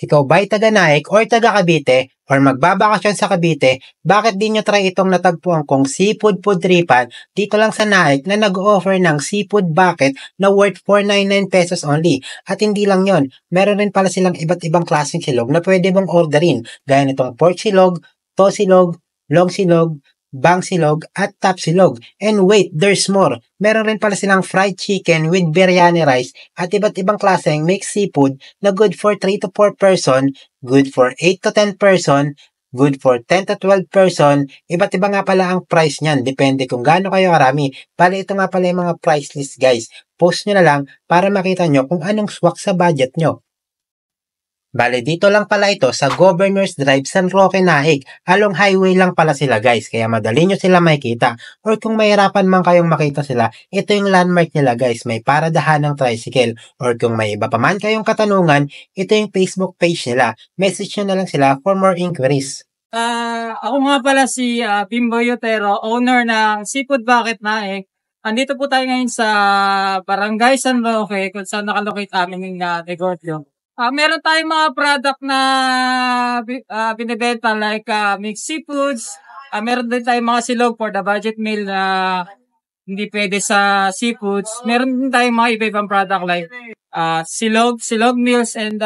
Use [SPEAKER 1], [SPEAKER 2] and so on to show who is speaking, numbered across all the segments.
[SPEAKER 1] Ikaw ba'y taga Naik or taga Cavite or magbabakasyon sa Cavite, bakit di nyo try itong natagpuan kong seafood food tripan dito lang sa Naik na nag-offer ng seafood bucket na worth 499 pesos only. At hindi lang yon, meron rin pala silang iba't ibang klaseng silog na pwede mong orderin, gaya nitong pork silog, to silog, long silog, bang silog, at top silog. And wait, there's more. Meron rin pala silang fried chicken with biryani rice at iba't ibang klaseng mixed seafood na good for 3 to 4 person, good for 8 to 10 person, good for 10 to 12 person. Iba't iba nga pala ang price niyan. Depende kung gaano kayo karami. Bali, ito nga pala yung mga price list, guys. Post nyo na lang para makita nyo kung anong swak sa budget nyo. Bale, dito lang pala ito sa Governor's Drive, San Roque, Naik. Along highway lang pala sila, guys, kaya madali nyo sila makikita. Or kung mahirapan man kayong makita sila, ito yung landmark nila, guys. May paradahan ng tricycle. Or kung may iba pa man kayong katanungan, ito yung Facebook page nila. Message nyo na lang sila for more inquiries.
[SPEAKER 2] Ako nga pala si Bimbo Yotero, owner ng Seafood Bucket Naik. Andito po tayo ngayon sa Barangay San Roque, kung saan nakalocate aming negosyo. Meron tayong mga product na binibenta like mixed seafoods. Meron din tayong mga silog for the budget meal na hindi pwede sa seafoods. Meron din tayong mga iba-ibang product like silog meals and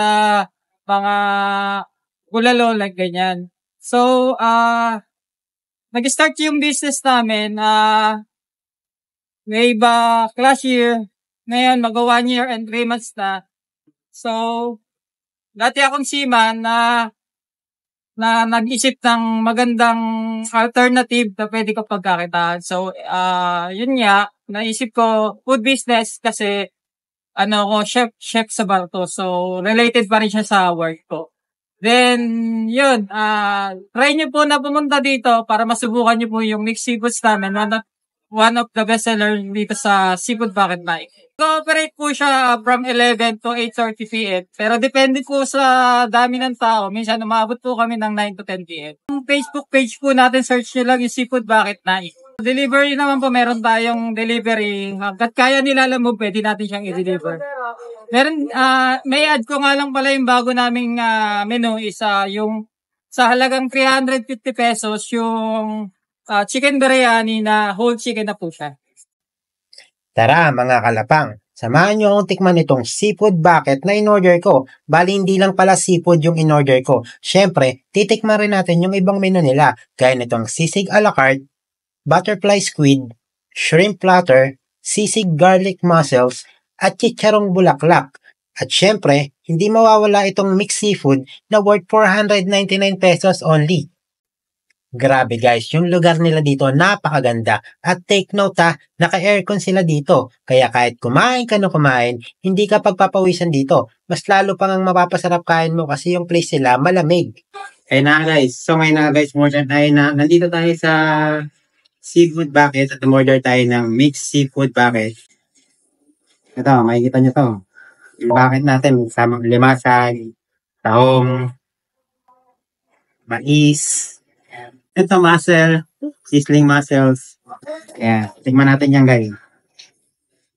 [SPEAKER 2] mga bulalo like ganyan. So, nag-start yung business namin way back last year. Ngayon, mag-1 year and 3 months na. So, dati akong seaman na nag-isip ng magandang alternative na pwede ko pagkakitaan. So, yun nga, naisip ko food business kasi ko chef sa Barto. So, related pa rin siya sa work ko. Then, yun, try nyo po na pumunta dito para masubukan nyo po yung mixed seafoods namin. One of the best seller dito sa Seafood Bucket Naik. Operate po siya from 11 to 8:30 p.m. Pero depende po sa dami ng tao. Minsan umabot po kami ng 9 to 10 p.m. Yung Facebook page po natin, search nyo lang yung Seafood Bucket Naik. Delivery naman po, meron tayong delivery. Hanggat kaya nila alam mo, pwede natin siyang i-deliver. Meron, may add ko nga lang pala yung bago naming menu is yung sa halagang 350 pesos yung chicken biryani na whole chicken na po siya.
[SPEAKER 1] Tara mga kalapang, samahan nyo akong tikman itong seafood bucket na in-order ko. Bali hindi lang pala seafood yung in-order ko. Syempre, titikman rin natin yung ibang menu nila. Gaya nitong sisig a la carte, butterfly squid, shrimp platter, sisig garlic mussels, at chicharong bulaklak. At syempre, hindi mawawala itong mixed seafood na worth 499 pesos only. Grabe guys, yung lugar nila dito napakaganda. At take note naka-aircon sila dito. Kaya kahit kumain ka na kumain, hindi ka pagpapawisan dito. Mas lalo pang ang mapapasarap kain mo kasi yung place nila malamig. Ayun na guys, so ngayon na guys, nandito tayo sa seafood bucket at umorder tayo ng mixed seafood bucket. Ito, makikita nyo to. Yung bucket natin, sama limasag, tahong, mais, ito, mussel, sizzling mussels. Kaya, tingnan natin yan, guys.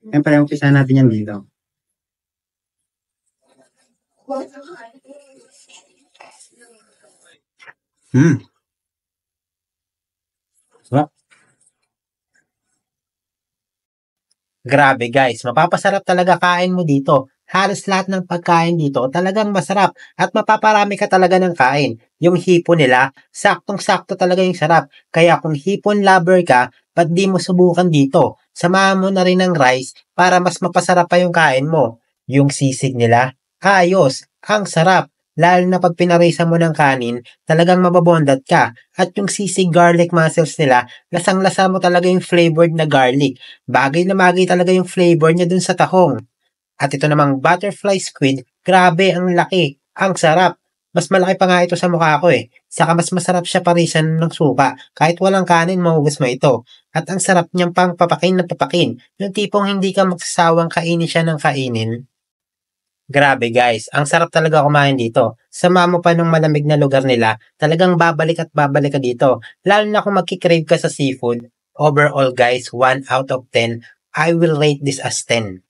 [SPEAKER 1] Siyempre, umpisa natin yan dito. So, grabe, guys. Mapapasarap talaga kain mo dito. Halos lahat ng pagkain dito talagang masarap at mapaparami ka talaga ng kain. Yung hipon nila, saktong-sakto talaga yung sarap. Kaya kung hipon lover ka, ba't di mo subukan dito? Samahan mo na rin ng rice para mas mapasarap pa yung kain mo. Yung sisig nila, ayos, ang sarap. Lalo na pag pinarisa mo ng kanin, talagang mababondat ka. At yung sisig garlic mussels nila, lasang-lasa mo talaga yung flavored na garlic. Bagay na bagay talaga yung flavor niya dun sa tahong. At ito namang butterfly squid, grabe ang laki, ang sarap. Mas malaki pa nga ito sa mukha ko eh. Saka mas masarap siya parisan ng suka. Kahit walang kanin, mahugas mo ito. At ang sarap niyang pang papakin na papakin. Yung tipong hindi ka magsasawang kainin siya ng kainin. Grabe guys, ang sarap talaga kumain dito. Sama mo pa nung malamig na lugar nila, talagang babalik at babalik ka dito. Lalo na kung magkikrave ka sa seafood. Overall guys, 1 out of 10, I will rate this as 10.